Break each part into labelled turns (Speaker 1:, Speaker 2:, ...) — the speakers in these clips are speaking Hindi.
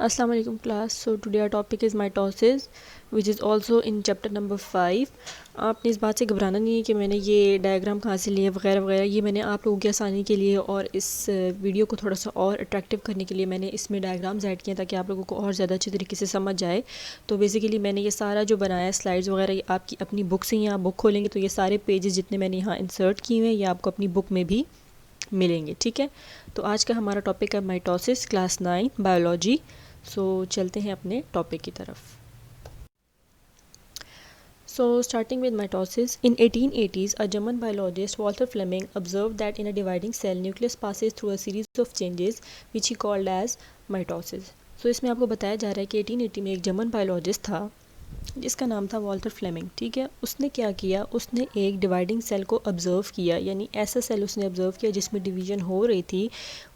Speaker 1: Assalamu alaikum class. So today our topic is mitosis which is also in chapter number 5. आपने इस बात से घबराना नहीं है कि मैंने ये डायग्राम कहाँ से लिए वगैरह वगैरह। ये मैंने आप लोगों की आसानी के लिए और इस वीडियो को थोड़ा सा और अट्रैक्टिव करने के लिए मैंने इसमें डायग्राम्स ऐड किए ताकि आप लोगों को और ज़्यादा अच्छे तरीके से समझ जाए। तो बेसिकली मैंने ये सारा जो बनाया है स्लाइड्स वगैरह ये आपकी अपनी बुक से ही आप बुक खोलेंगे तो ये सारे पेजेस जितने मैंने यहाँ इंसर्ट किए हुए हैं ये आपको अपनी बुक में भी मिलेंगे। ठीक है, तो आज का हमारा टॉपिक है माइटोसिस, क्लास 9 बायोलॉजी। सो चलते हैं अपने टॉपिक की तरफ। So starting with mitosis, in 1880s, a German biologist Walter Fleming observed that in a dividing cell, nucleus passes through a series of changes which he called as mitosis. So इसमें आपको बताया जा रहा है कि 1880 में एक जर्मन बायोलॉजिस्ट था जिसका नाम था वॉल्टर फ्लेमिंग। ठीक है, उसने क्या किया, उसने एक डिवाइडिंग सेल को ऑब्ज़र्व किया, यानी ऐसा सेल उसने ऑब्ज़र्व किया जिसमें डिवीज़न हो रही थी,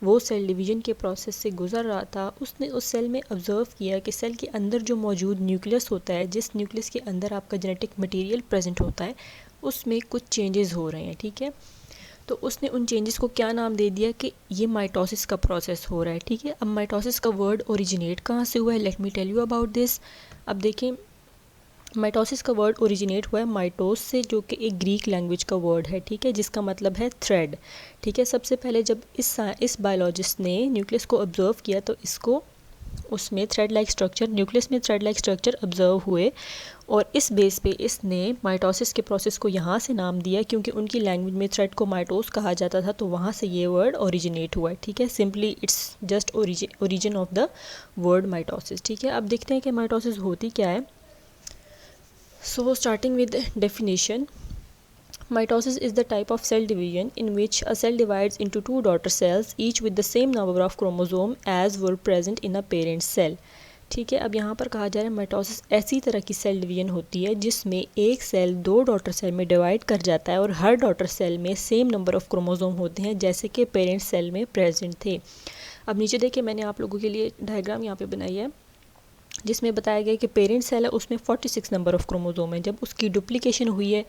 Speaker 1: वो सेल डिवीज़न के प्रोसेस से गुजर रहा था। उसने उस सेल में ऑब्ज़र्व किया कि सेल के अंदर जो मौजूद न्यूक्लियस होता है, जिस न्यूक्लियस के अंदर आपका जेनेटिक मटीरियल प्रेजेंट होता है, उसमें कुछ चेंजेस हो रहे हैं। ठीक है, तो उसने उन चेंजेस को क्या नाम दे दिया कि ये माइटोसिस का प्रोसेस हो रहा है। ठीक है, अब माइटोसिस का वर्ड ओरिजिनेट कहाँ से हुआ है, let me tell you about this. अब देखें, माइटोसिस का वर्ड ओरिजिनेट हुआ है माइटोस से, जो कि एक ग्रीक लैंग्वेज का वर्ड है। ठीक है, जिसका मतलब है थ्रेड। ठीक है, सबसे पहले जब इस बायोलॉजिस्ट ने न्यूक्लियस को ऑब्ज़र्व किया तो इसको उसमें थ्रेड लाइक स्ट्रक्चर, न्यूक्लियस में थ्रेड लाइक स्ट्रक्चर ऑब्ज़र्व हुए और इस बेस पे इसने माइटोसिस के प्रोसेस को यहाँ से नाम दिया क्योंकि उनकी लैंग्वेज में थ्रेड को माइटोस कहा जाता था, तो वहाँ से ये वर्ड ओरिजिनेट हुआ है। ठीक है, simply it's just origin of the word mitosis. ठीक है, अब देखते हैं कि माइटोसिस होती क्या है। So starting with definition, mitosis is the type of cell division in which a cell divides into two daughter cells, each with the same number of chromosome as were present in a parent cell. ठीक है, अब यहाँ पर कहा जा रहा है माइटोसिस ऐसी तरह की सेल डिवीजन होती है जिसमें एक सेल दो डॉटर सेल में डिवाइड कर जाता है और हर डॉटर सेल में सेम नंबर ऑफ क्रोमोसोम होते हैं जैसे कि पेरेंट सेल में प्रेजेंट थे। अब नीचे देखिए, मैंने आप लोगों के लिए डायग्राम यहाँ पे बनाई है जिसमें बताया गया कि पेरेंट सेल है उसमें 46 नंबर ऑफ क्रोमोसोम है। जब उसकी डुप्लीकेशन हुई है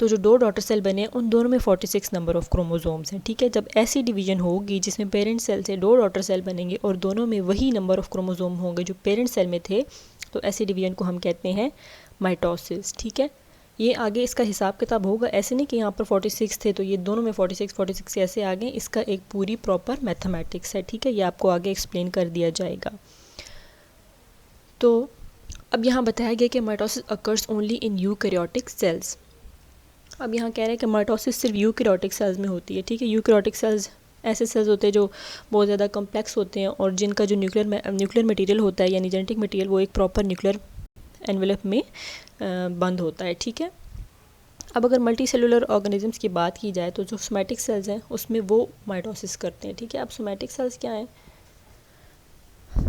Speaker 1: तो जो दो डॉटर सेल बने उन दोनों में 46 नंबर ऑफ क्रोमोसोम्स हैं। ठीक है, जब ऐसी डिवीजन होगी जिसमें पेरेंट सेल से दो डॉटर सेल बनेंगे और दोनों में वही नंबर ऑफ क्रोमोसोम होंगे जो पेरेंट सेल में थे, तो ऐसी डिवीजन को हम कहते हैं माइटोसिस। ठीक है, ये आगे इसका हिसाब किताब होगा, ऐसे नहीं कि यहाँ पर 46 थे तो ये दोनों में 46 ऐसे आगे, इसका एक पूरी प्रॉपर मैथमेटिक्स है। ठीक है, ये आपको आगे एक्सप्लेन कर दिया जाएगा। तो अब यहाँ बताया गया कि mitosis occurs only in eukaryotic cells. अब यहाँ कह रहे हैं कि माइटोसिस सिर्फ यूकैरियोटिक सेल्स में होती है। ठीक है, यूकैरियोटिक सेल्स ऐसे सेल्स होते हैं जो बहुत ज़्यादा कम्प्लेक्स होते हैं और जिनका जो न्यूक्लियर मटेरियल होता है यानी जेनेटिक मटेरियल वो एक प्रॉपर न्यूक्लियर एनवेलप में बंद होता है। ठीक है, अब अगर मल्टी सेलुलर ऑर्गेनिजम्स की बात की जाए तो जो सोमैटिक सेल्स हैं उसमें वो माइटोसिस करते हैं। ठीक है, अब सोमैटिक सेल्स क्या हैं?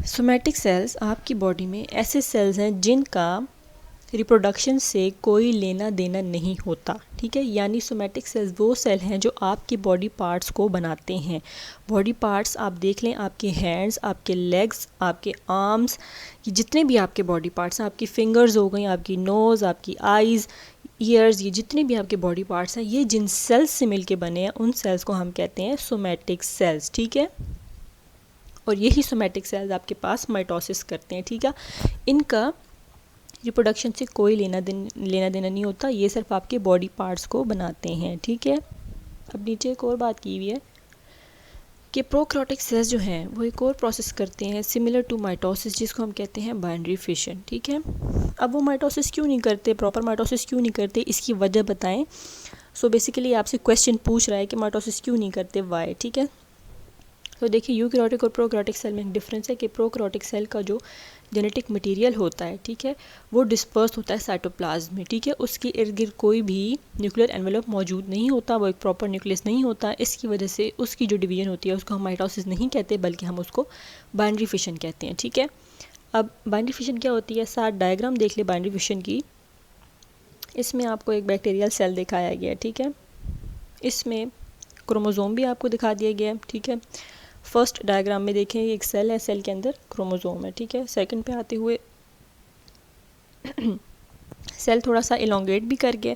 Speaker 1: सोमैटिक सेल्स आपकी बॉडी में ऐसे सेल्स हैं जिनका रिप्रोडक्शन से कोई लेना देना नहीं होता। ठीक है, यानी सोमैटिक सेल्स वो सेल हैं जो आपकी बॉडी पार्ट्स को बनाते हैं। बॉडी पार्ट्स आप देख लें, आपके हैंड्स, आपके लेग्स, आपके आर्म्स, ये जितने भी आपके बॉडी पार्ट्स हैं, आपकी फिंगर्स हो गई, आपकी नोज़, आपकी आइज़, ईयर्स, ये जितने भी आपके बॉडी पार्ट्स हैं ये जिन सेल्स से मिलके बने हैं उन सेल्स को हम कहते हैं सोमैटिक सेल्स। ठीक है, और यही सोमैटिक सेल्स आपके पास माइटोसिस करते हैं। ठीक है, इनका रिप्रोडक्शन से कोई लेना देना नहीं होता, ये सिर्फ आपके बॉडी पार्ट्स को बनाते हैं। ठीक है, अब नीचे एक और बात की हुई है कि प्रोकैरियोटिक सेल्स जो हैं वो एक और प्रोसेस करते हैं सिमिलर टू माइटोसिस जिसको हम कहते हैं बाइनरी फिशन। ठीक है, अब वो माइटोसिस क्यों नहीं करते, प्रॉपर माइटोसिस क्यों नहीं करते, इसकी वजह बताएं। सो बेसिकली आपसे क्वेश्चन पूछ रहा है कि माइटोसिस क्यों नहीं करते, वाई। ठीक है, तो देखिए यूकैरियोटिक और प्रोकैरियोटिक सेल में एक डिफरेंस है कि प्रोकैरियोटिक सेल का जो जेनेटिक मटेरियल होता है, ठीक है, वो डिस्पर्स होता है साइटोप्लाज्म में। ठीक है, उसके इर्द गिर्द कोई भी न्यूक्लियर एनवेलप मौजूद नहीं होता, वो एक प्रॉपर न्यूक्लियस नहीं होता। इसकी वजह से उसकी जो डिवीजन होती है उसको हम माइटोसिस नहीं कहते बल्कि हम उसको बाइनरी फिशन कहते हैं। ठीक है, अब बाइनरी फिशन क्या होती है, साथ डायग्राम देख ले बाइनरी फिशन की। इसमें आपको एक बैक्टीरियल सेल दिखाया गया है। ठीक है, इसमें क्रोमोसोम भी आपको दिखा दिया गया है। ठीक है, फर्स्ट डायग्राम में देखें एक सेल है, सेल के अंदर क्रोमोसोम है। ठीक है, सेकंड पे आते हुए सेल थोड़ा सा इलोंगेट भी कर गया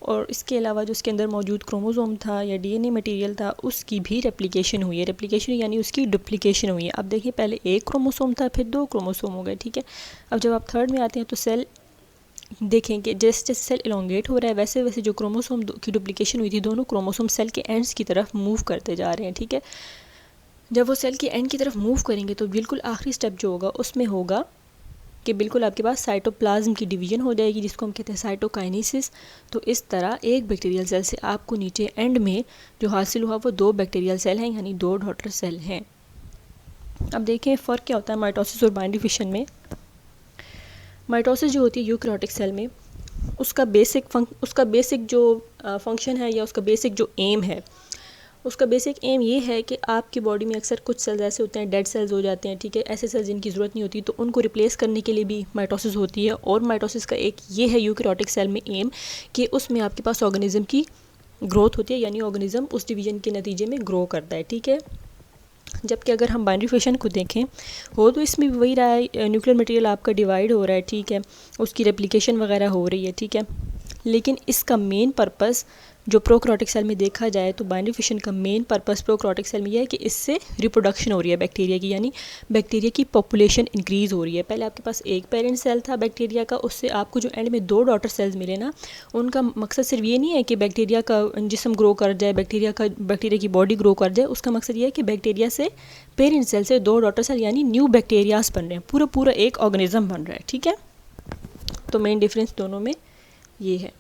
Speaker 1: और इसके अलावा जो उसके अंदर मौजूद क्रोमोसोम था या डीएनए मटेरियल था उसकी भी रेप्लिकेशन हुई है। रेप्लिकेशन यानी उसकी डुप्लीकेशन हुई है। अब देखिए पहले एक क्रोमोसोम था, फिर 2 क्रोमोसोम हो गए, ठीक है। अब जब आप थर्ड में आते हैं तो सेल देखेंगे जैसे जैसे सेल इलोंगेट हो रहा है वैसे वैसे जो क्रोमोसोम की डुप्लीकेशन हुई थी, दोनों क्रोमोसोम सेल के एंड्स की तरफ मूव करते जा रहे हैं, ठीक है। जब वो सेल की एंड की तरफ मूव करेंगे तो बिल्कुल आखिरी स्टेप जो होगा उसमें होगा कि बिल्कुल आपके पास साइटोप्लाज्म की डिवीजन हो जाएगी, जिसको हम कहते हैं साइटोकाइनेसिस। तो इस तरह एक बैक्टीरियल सेल से आपको नीचे एंड में जो हासिल हुआ वो 2 बैक्टीरियल सेल हैं, यानी 2 डॉटर सेल हैं। अब देखें फ़र्क क्या होता है माइटोसिस और बाइंडरी फिशन में। माइटोसिस जो होती है यूकैरियोटिक सेल में, उसका बेसिक जो फंक्शन है या उसका बेसिक जो एम है, उसका बेसिक एम ये है कि आपकी बॉडी में अक्सर कुछ सेल्स ऐसे होते हैं, डेड सेल्स हो जाते हैं, ठीक है। ऐसे सेल्स जिनकी ज़रूरत नहीं होती तो उनको रिप्लेस करने के लिए भी माइटोसिस होती है। और माइटोसिस का एक ये है यूकैरियोटिक सेल में एम कि उसमें आपके पास ऑर्गेनिज्म की ग्रोथ होती है, यानी ऑर्गेनिज्म उस डिवीजन के नतीजे में ग्रो करता है, ठीक है। जबकि अगर हम बाइनरी फिशन को देखें हो तो इसमें भी वही रहा है, न्यूक्लियर मटेरियल आपका डिवाइड हो रहा है, ठीक है, उसकी रेप्लिकेशन वगैरह हो रही है, ठीक है। लेकिन इसका मेन पर्पस जो प्रोकैरियोटिक सेल में देखा जाए तो बाइनरी फिशन का मेन पर्पस प्रोकैरियोटिक सेल में यह है कि इससे रिप्रोडक्शन हो रही है बैक्टीरिया की, यानी बैक्टीरिया की पॉपुलेशन इंक्रीज़ हो रही है। पहले आपके पास एक पेरेंट सेल था बैक्टीरिया का, उससे आपको जो एंड में 2 डॉटर सेल्स मिले ना, उनका मकसद सिर्फ ये नहीं है कि बैक्टीरिया का जिस्म ग्रो कर जाए, बैक्टीरिया की बॉडी ग्रो कर जाए। उसका मकसद ये है कि बैक्टीरिया से पेरेंट सेल से 2 डॉटर सेल यानी न्यू बैक्टीरियाज बन रहे हैं, पूरा एक ऑर्गेनिज्म बन रहा है, ठीक है। तो मेन डिफरेंस दोनों में ये है।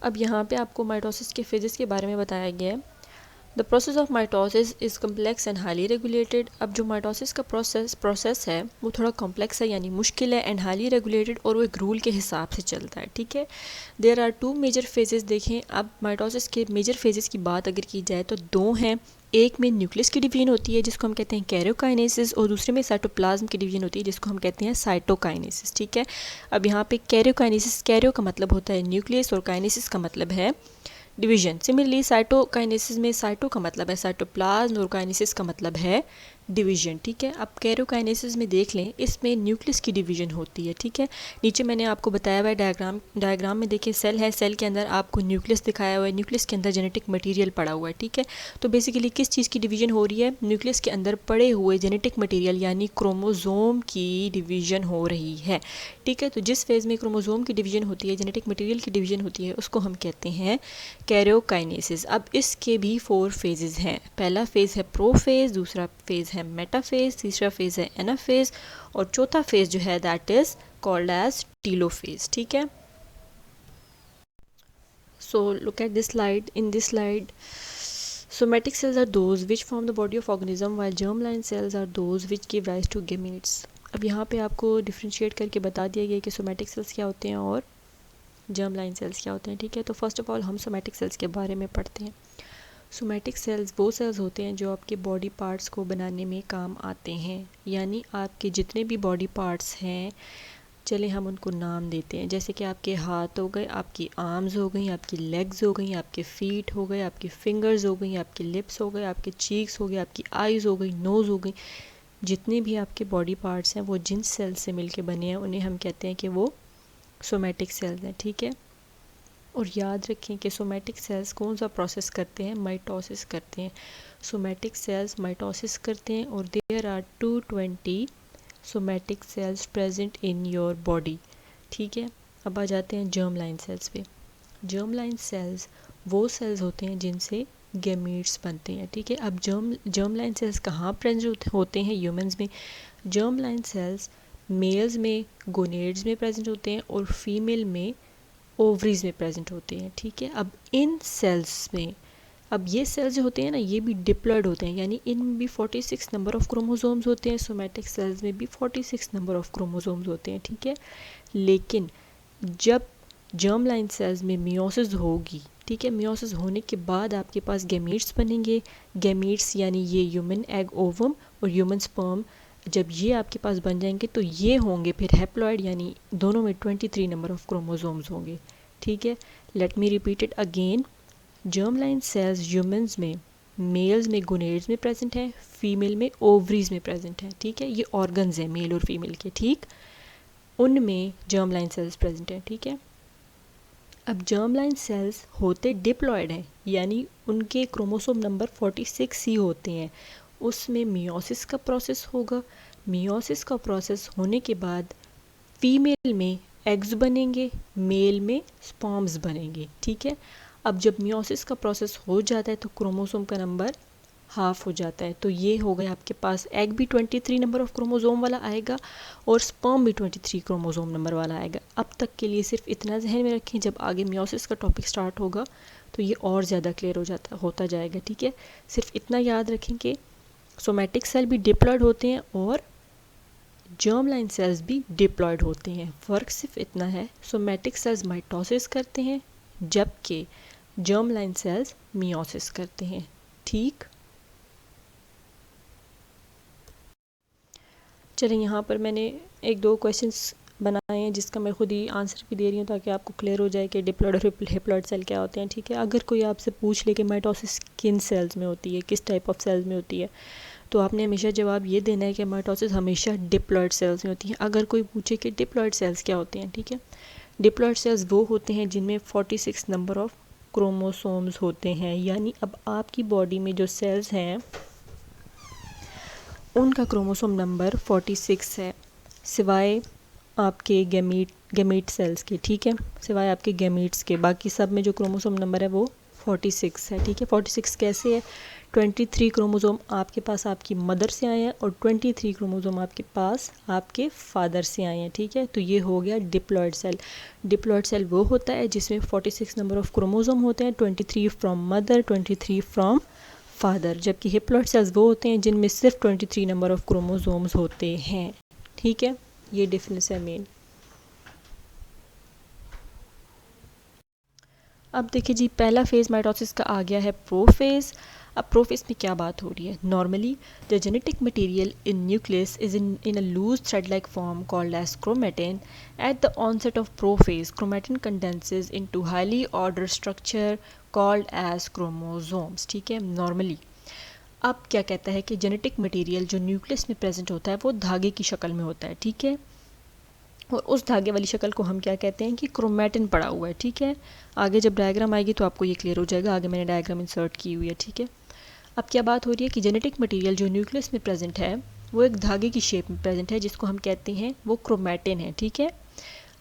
Speaker 1: अब यहाँ पे आपको माइटोसिस के फेजेस के बारे में बताया गया है। The process of mitosis is complex and highly regulated. अब जो माइटोसिस का प्रोसेस है वो थोड़ा कॉम्प्लेक्स है, यानी मुश्किल है, एंड हाईली रेगुलेटेड, और वो एक रूल के हिसाब से चलता है, ठीक है। There are 2 major phases. देखें अब माइटोसिस के मेजर फेजेस की बात अगर की जाए तो 2 हैं। एक में न्यूक्लियस की डिवीजन होती है जिसको हम कहते हैं कैरियोकाइनेसिस, और दूसरे में साइटोप्लाज्म की डिवीजन होती है जिसको हम कहते हैं साइटोकाइनेसिस, ठीक है। अब यहाँ पे कैरियोकाइनेसिस, कैरियो का मतलब होता है न्यूक्लियस और काइनेसिस का मतलब है डिवीजन। सिमिलरली साइटोकाइनेसिस में साइटो का मतलब है साइटोप्लाज्म और काइनेसिस का मतलब है डिवीजन, ठीक है। अब कैरियोकाइनेसिस में देख लें, इसमें न्यूक्लियस की डिवीजन होती है, ठीक है। नीचे मैंने आपको बताया हुआ है डायग्राम में देखिए सेल है, सेल के अंदर आपको न्यूक्लियस दिखाया हुआ है, न्यूक्लियस के अंदर जेनेटिक मटेरियल पड़ा हुआ है, ठीक है। तो बेसिकली किस चीज़ की डिवीजन हो रही है, न्यूक्लियस के अंदर पड़े हुए जेनेटिक मटेरियल यानी क्रोमोजोम की डिवीजन हो रही है, ठीक है। तो जिस फेज़ में क्रोमोजोम की डिवीजन होती है, जेनेटिक मटेरियल की डिवीजन होती है, उसको हम कहते हैं कैरियोकाइनेसिस। अब इसके भी 4 फेजेस हैं। पहला फेज़ है प्रोफेज, दूसरा फेज़ है मेटाफेज, तीसरा फेज़ है एनाफेज, और चौथा फेज़ जो है that is called as telophase, ठीक है। So look at this slide. In this slide, somatic cells are those which form the body of organism, while germline cells are those which give rise to gametes. अब यहाँ पे आपको डिफ्रेंशिएट करके बता दिया गया कि सोमैटिक सेल्स क्या होते हैं और जर्म-लाइन सेल्स क्या होते हैं, ठीक है। तो फर्स्ट ऑफ ऑल हम सोमैटिक सेल्स के बारे में पढ़ते हैं। सोमैटिक सेल्स वो सेल्स होते हैं जो आपके बॉडी पार्ट्स को बनाने में काम आते हैं, यानी आपके जितने भी बॉडी पार्ट्स हैं, चले हम उनको नाम देते हैं, जैसे कि आपके हाथ हो गए, आपकी आर्म्स हो गई, आपकी लेग्स हो गई, आपके फीट हो गए, आपकी फिंगर्स हो गई, आपके लिप्स हो गए, आपके चीक्स हो गए, आपकी आइज़ हो गई, नोज़ हो गई। जितने भी आपके बॉडी पार्ट्स हैं वो जिन सेल से मिलके बने हैं उन्हें हम कहते हैं कि वो सोमैटिक सेल्स हैं, ठीक है। और याद रखें कि सोमैटिक सेल्स कौन सा प्रोसेस करते हैं, माइटोसिस करते हैं। सोमैटिक सेल्स माइटोसिस करते हैं और there are 220 somatic cells present in your body, ठीक है। अब आ जाते हैं जर्म लाइन सेल्स पे। जर्म लाइन सेल्स वो सेल्स होते हैं जिनसे गैमीट्स बनते हैं, ठीक है। अब जर्म लाइन सेल्स कहाँ प्रेजेंट होते हैं ह्यूमंस में। जर्म लाइन सेल्स मेल्स में गोनेड्स में प्रेजेंट होते हैं और फीमेल में ओवरीज में प्रेजेंट होते हैं, ठीक है। अब इन सेल्स में, अब ये सेल्स जो होते हैं ना, ये भी डिप्लॉयड होते हैं, यानी इनमें भी 46 नंबर ऑफ़ क्रोमोसोम्स होते हैं। सोमैटिक सेल्स में भी 46 नंबर ऑफ़ क्रोमोसोम्स होते हैं, ठीक है। लेकिन जब जर्म लाइन सेल्स में मियोसिस होगी, ठीक है, मियोसिस होने के बाद आपके पास गैमीट्स बनेंगे। गैमीट्स यानी ये ह्यूमन एग ओवम और ह्यूमन स्पर्म, जब ये आपके पास बन जाएंगे तो ये होंगे फिर हैप्लॉइड, यानी दोनों में 23 नंबर ऑफ़ क्रोमोसोम्स होंगे, ठीक है। Let me repeat it again. Germ line cells humans में मेल्स में गोनेड्स में प्रेजेंट है, फीमेल में ओवरीज में प्रेजेंट है, ठीक है। ये ऑर्गन्स हैं मेल और फीमेल के, ठीक। उनमें जर्म लाइन सेल्स प्रेजेंट हैं, ठीक है। अब जर्म लाइन सेल्स होते डिप्लॉयड हैं, यानी उनके क्रोमोसोम नंबर 46 ही होते हैं। उसमें मियोसिस का प्रोसेस होगा। मियोसिस का प्रोसेस होने के बाद फीमेल में एग्स बनेंगे, मेल में स्पर्म्स बनेंगे, ठीक है। अब जब मियोसिस का प्रोसेस हो जाता है तो क्रोमोसोम का नंबर हाफ हो जाता है। तो ये हो गया आपके पास, एग भी 23 नंबर ऑफ क्रोमोसोम वाला आएगा और स्पर्म भी 23 क्रोमोसोम नंबर वाला आएगा। अब तक के लिए सिर्फ इतना जहन में रखें, जब आगे मियोसिस का टॉपिक स्टार्ट होगा तो ये और ज़्यादा क्लियर होता जाएगा, ठीक है। सिर्फ इतना याद रखें कि सोमैटिक सेल भी डिप्लॉयड होते हैं और जर्म लाइन सेल्स भी डिप्लॉयड होते हैं। फ़र्क सिर्फ इतना है, सोमैटिक सेल्स माइटोसिस करते हैं जबकि जर्म लाइन सेल्स मियोसिस करते हैं, ठीक। चलें, यहाँ पर मैंने एक दो क्वेश्चंस बनाए हैं जिसका मैं खुद ही आंसर भी दे रही हूँ ताकि आपको क्लियर हो जाए कि डिप्लॉयड और हैप्लॉयड सेल क्या होते हैं, ठीक है। अगर कोई आपसे पूछ ले कि माइटोसिस किन सेल्स में होती है, किस टाइप ऑफ सेल्स में होती है, तो आपने हमेशा जवाब ये देना है कि माइटोसिस हमेशा डिप्लॉयड सेल्स में होती है। अगर कोई पूछे कि डिप्लॉयड सेल्स क्या होते हैं, ठीक है, डिप्लॉयड सेल्स वो होते हैं जिनमें 46 नंबर ऑफ क्रोमोसोम्स होते हैं। यानी अब आपकी बॉडी में जो सेल्स हैं उनका क्रोमोसोम नंबर 46 है, सिवाय आपके गैमीट सेल्स के, ठीक है, सिवाय आपके गैमीट्स के। बाकी सब में जो क्रोमोसोम नंबर है वो 46 है, ठीक है। 46 कैसे है? 23 क्रोमोसोम आपके पास आपकी मदर से आए हैं और 23 क्रोमोसोम आपके पास आपके फादर से आए हैं, ठीक है। तो ये हो गया डिप्लॉयड सेल। डिप्लॉयड सेल वो होता है जिसमें 46 नंबर ऑफ क्रोमोसोम होते हैं, 23 फ्रॉम मदर, 23 फ्रॉम फादर। जबकि हैप्लॉयड सेल्स वो होते हैं जिनमें सिर्फ 23 नंबर ऑफ क्रोमोसोम्स होते हैं, ठीक है। ये डिफरेंस है मेन। अब देखिए जी, पहला फेज़ माइटोसिस का आ गया है प्रोफेज़। अब प्रोफेज़ में क्या बात हो रही है? Normally the genetic material in nucleus is in a loose thread like form called as chromatin. At the onset of prophase chromatin condenses into highly order structure called as chromosomes, ठीक है, नॉर्मली। अब क्या कहता है कि जेनेटिक मटेरियल जो न्यूक्लियस में प्रेजेंट होता है वो धागे की शक्ल में होता है, ठीक है। और उस धागे वाली शक्ल को हम क्या कहते हैं कि क्रोमेटिन पड़ा हुआ है, ठीक है। आगे जब डायग्राम आएगी तो आपको ये क्लियर हो जाएगा, आगे मैंने डायग्राम इंसर्ट की हुई है, ठीक है। अब क्या बात हो रही है कि जेनेटिक मटेरियल जो न्यूक्लियस में प्रेजेंट है वो एक धागे की शेप में प्रेजेंट है जिसको हम कहते हैं वो क्रोमेटिन है, ठीक है।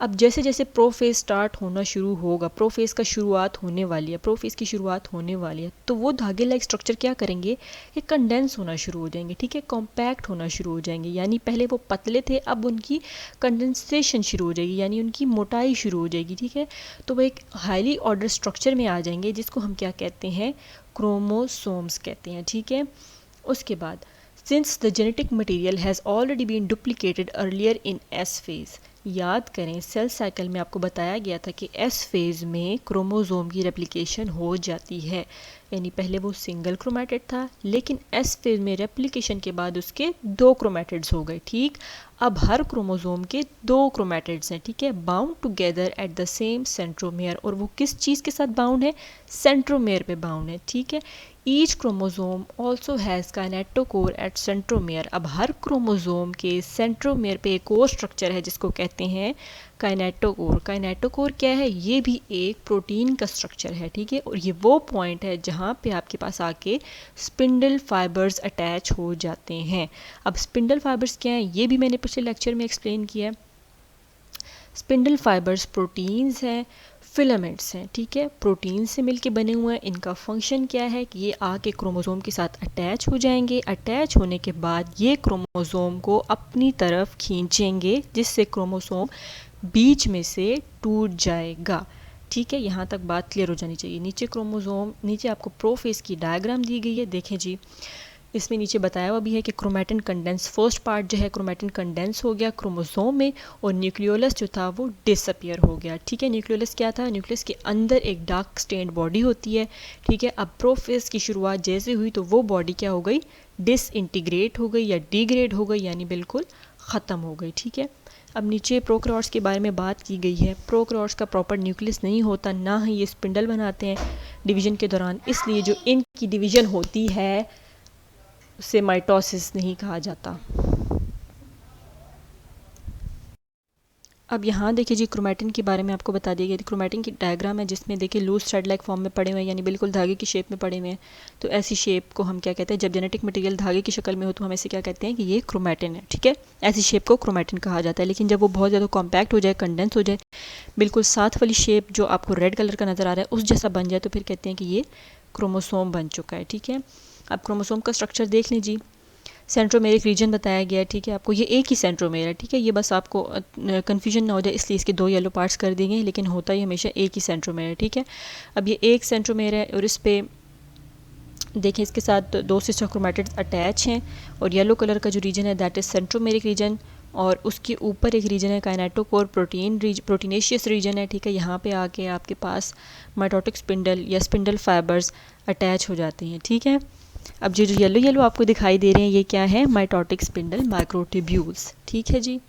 Speaker 1: अब जैसे जैसे प्रोफेज स्टार्ट होना शुरू होगा, प्रोफेज का शुरुआत होने वाली है, प्रोफेज की शुरुआत होने वाली है, तो वो धागे लाइक स्ट्रक्चर क्या करेंगे कि कंडेंस होना शुरू हो जाएंगे, ठीक है, कॉम्पैक्ट होना शुरू हो जाएंगे। यानी पहले वो पतले थे, अब उनकी कंडेंसेशन शुरू हो जाएगी, यानी उनकी मोटाई शुरू हो जाएगी, ठीक है। तो वो एक हाईली ऑर्डर स्ट्रक्चर में आ जाएंगे जिसको हम क्या कहते हैं, क्रोमोसोम्स कहते हैं, ठीक है। उसके बाद since the genetic material has already been duplicated earlier in S phase, याद करें सेल साइकिल में आपको बताया गया था कि एस फेज़ में क्रोमोसोम की रेप्लिकेशन हो जाती है, यानी पहले वो सिंगल क्रोमैटिड था लेकिन एस फेज़ में रेप्लिकेशन के बाद उसके 2 क्रोमैटिड्स हो गए, ठीक। अब हर क्रोमोसोम के 2 क्रोमैटिड्स हैं, ठीक है, bound together at the same centromere. और वो किस चीज़ के साथ बाउंड है? सेंट्रोमेयर पे बाउंड है, ठीक है। Each chromosome also has kinetochore at centromere. अब हर क्रोमोसोम के सेंट्रोमेयर पे एक और स्ट्रक्चर है जिसको कहते हैं काइनेटोकोर। काइनेटोकोर क्या है? ये भी एक प्रोटीन का स्ट्रक्चर है, ठीक है। और ये वो पॉइंट है जहाँ पे आपके पास आके स्पिंडल फाइबर्स अटैच हो जाते हैं। अब स्पिंडल फाइबर्स क्या हैं ये भी मैंने पिछले लेक्चर में एक्सप्लेन किया है। स्पिंडल फाइबर्स प्रोटीन्स हैं, फिलामेंट्स हैं, ठीक है, प्रोटीन से मिलके बने हुए हैं। इनका फंक्शन क्या है कि ये आके क्रोमोसोम के साथ अटैच हो जाएंगे। अटैच होने के बाद ये क्रोमोसोम को अपनी तरफ खींचेंगे जिससे क्रोमोसोम बीच में से टूट जाएगा, ठीक है। यहाँ तक बात क्लियर हो जानी चाहिए। नीचे क्रोमोसोम, नीचे आपको प्रोफेज की डायग्राम दी गई है, देखें जी, इसमें नीचे बताया हुआ भी है कि क्रोमैटिन कंडेंस, फर्स्ट पार्ट जो है क्रोमैटिन कंडेंस हो गया क्रोमोसोम में और न्यूक्लियोलस जो था वो डिसअपियर हो गया, ठीक है। न्यूक्लियोलस क्या था? न्यूक्लियस के अंदर एक डार्क स्टेन्ड बॉडी होती है, ठीक है। अब प्रोफेज की शुरुआत जैसे हुई तो वो बॉडी क्या हो गई? डिसइंटीग्रेट हो गई या डिग्रेड हो गई, यानी बिल्कुल ख़त्म हो गई, ठीक है। अब नीचे प्रोकैरियोट्स के बारे में बात की गई है। प्रोकैरियोट्स का प्रॉपर न्यूक्लियस नहीं होता, ना ही ये स्पिंडल बनाते हैं डिवीजन के दौरान, इसलिए जो इनकी डिवीजन होती है उसे माइटोसिस नहीं कहा जाता। अब यहाँ देखिए जी, क्रोमैटिन के बारे में आपको बता दिया गया। क्रोमैटिन की डायग्राम है जिसमें देखिए लूज थ्रेड लाइक फॉर्म में पड़े हुए हैं, यानी बिल्कुल धागे की शेप में पड़े हुए हैं। तो ऐसी शेप को हम क्या कहते हैं, जब जेनेटिक मटेरियल धागे की शक्ल में हो तो हम ऐसे क्या कहते हैं कि ये क्रोमैटिन है, ठीक है। ऐसी शेप को क्रोमैटिन कहा जाता है। लेकिन जब वो बहुत ज़्यादा कॉम्पैक्ट हो जाए, कंडेंस हो जाए, बिल्कुल साथ वाली शेप जो आपको रेड कलर का नज़र आ रहा है उस जैसा बन जाए, तो फिर कहते हैं कि ये क्रोमोसोम बन चुका है, ठीक है। अब क्रोमोसोम का स्ट्रक्चर देख लीजिए। सेंट्रोमेरिक रीजन बताया गया है, ठीक है। आपको ये एक ही सेंट्रोमेर है, ठीक है। ये बस आपको कन्फ्यूजन ना हो जाए इसलिए इसके 2 येलो पार्ट्स कर दिए गए, लेकिन होता ही हमेशा एक ही सेंट्रोमेर है, ठीक है। अब ये एक सेंट्रोमेर है और इस पर देखें इसके साथ 2 सिस्टर क्रोमैटिड्स अटैच हैं, और येलो कलर का जो रीजन है दैट इज़ सेंट्रोमेरिक रीजन, और उसके ऊपर एक रीजन है काइनेटोकोर प्रोटीनेशियस रीजन है, ठीक है। यहाँ पे आके आपके पास माइटोटिक स्पिंडल या स्पिंडल फाइबर्स अटैच हो जाते हैं, ठीक है। अब जो येलो येलो आपको दिखाई दे रहे हैं ये क्या है, माइटोटिक स्पिंडल माइक्रोट्यूब्यूल्स, ठीक है जी।